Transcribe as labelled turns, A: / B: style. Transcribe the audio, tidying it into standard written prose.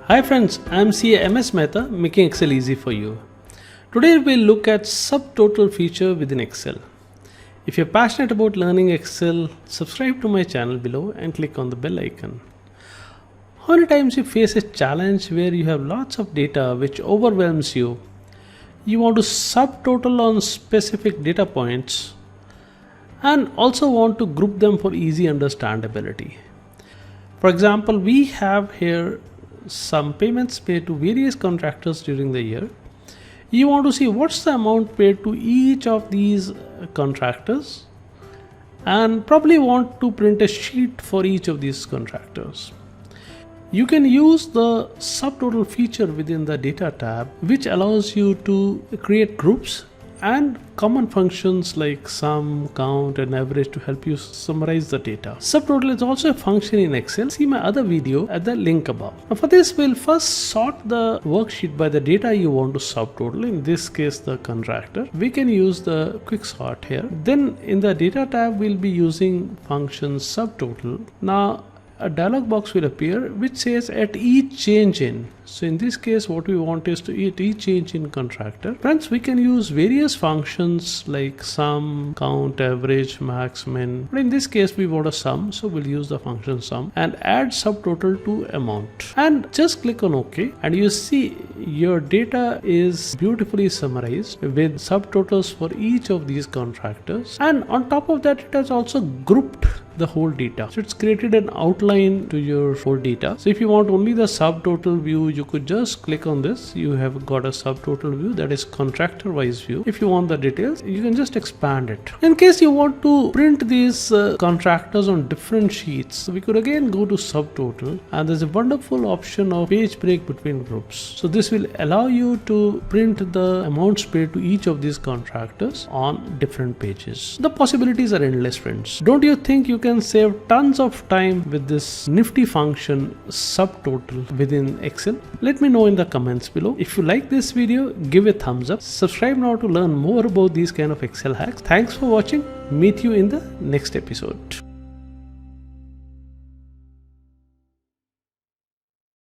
A: Hi friends, I am CA MS Mehta, making Excel easy for you. Today we'll look at subtotal feature within Excel. If you're passionate about learning Excel, subscribe to my channel below and click on the bell icon. How many times you face a challenge where you have lots of data which overwhelms you? You want to subtotal on specific data points and also want to group them for easy understandability. For example, we have here some payments paid to various contractors during the year. You want to see what's the amount paid to each of these contractors and probably want to print a sheet for each of these contractors. You can use the subtotal feature within the data tab, which allows you to create groups and common functions like sum, count and average to help you summarize the data. Subtotal is also a function in Excel. See my other video at the link above. Now for this, we'll first sort the worksheet by the data you want to subtotal, in this case the contractor. We can use the quick sort here. Then in the data tab, we'll be using function subtotal. Now a dialog box will appear which says at each change in. So in this case, what we want is to at each change in contractor. Friends, we can use various functions like sum, count, average, max, min. But in this case, we want a sum, so we'll use the function sum and add subtotal to amount. And just click on OK, and you see your data is beautifully summarized with subtotals for each of these contractors. And on top of that, it has also grouped the whole data. So it's created an outline to your whole data. So if you want only the subtotal view, you could just click on this. You have got a subtotal view, that is contractor wise view. If you want the details, you can just expand it. In case you want to print these contractors on different sheets, we could again go to subtotal, and there's a wonderful option of page break between groups. So this will allow you to print the amounts paid to each of these contractors on different pages. The possibilities are endless, friends. Don't you think you can save tons of time with this nifty function subtotal within Excel? Let me know in the comments below. If you like this video, give a thumbs up. Subscribe now to learn more about these kind of Excel hacks. Thanks for watching. Meet you in the next episode.